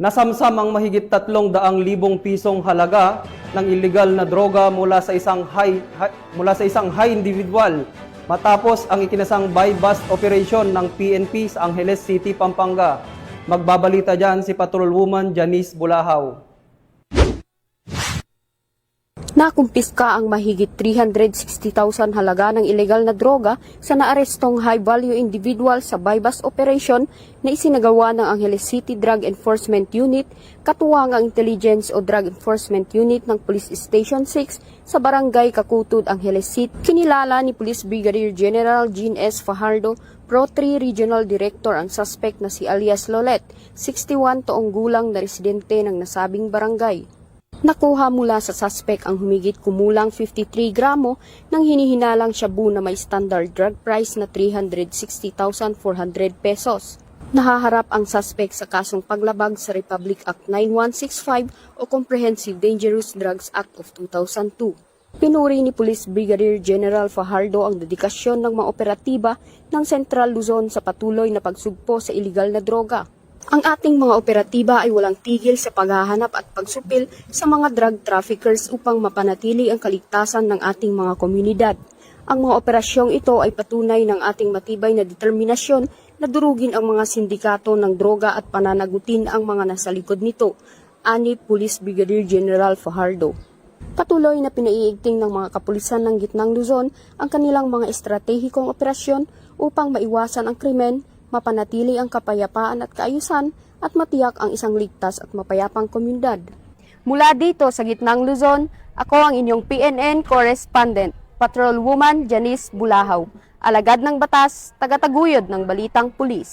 Nasamsam ang mahigit 300,000 pisong halaga ng illegal na droga mula sa isang high individual matapos ang ikinasang buy-bust operation ng PNP sa Angeles City, Pampanga. Magbabalita dyan si Patrolwoman Janice Bulahaw. Nakumpiska ang mahigit 360,000 halaga ng ilegal na droga sa naarestong high-value individual sa buy-bust operation na isinagawa ng Angeles City Drug Enforcement Unit katuwang ang Intelligence o Drug Enforcement Unit ng Police Station 6 sa Barangay Kakutod, Angeles City. Kinilala ni Police Brigadier General Gene S. Fajardo, Pro 3 Regional Director ang suspect na si alias Lolet, 61 taong gulang na residente ng nasabing barangay. Nakuha mula sa suspect ang humigit kumulang 53 gramo ng hinihinalang shabu na may standard drug price na 360,400 pesos. Nahaharap ang suspect sa kasong paglabag sa Republic Act 9165 o Comprehensive Dangerous Drugs Act of 2002. Pinuri ni Police Brigadier General Fajardo ang dedikasyon ng mga operatiba ng Central Luzon sa patuloy na pagsugpo sa iligal na droga. Ang ating mga operatiba ay walang tigil sa paghahanap at pagsupil sa mga drug traffickers upang mapanatili ang kaligtasan ng ating mga komunidad. Ang mga operasyong ito ay patunay ng ating matibay na determinasyon na durugin ang mga sindikato ng droga at pananagutin ang mga nasa likod nito, ani Police Brigadier General Fajardo. Patuloy na pinaiigting ng mga kapulisan ng Gitnang Luzon ang kanilang mga estratehikong operasyon upang maiwasan ang krimen, mapanatili ang kapayapaan at kaayusan at matiyak ang isang ligtas at mapayapang komunidad. Mula dito sa Gitnang Luzon, ako ang inyong PNN correspondent, Patrolwoman Janice Bulahaw, alagad ng batas, tagataguyod ng Balitang Pulis.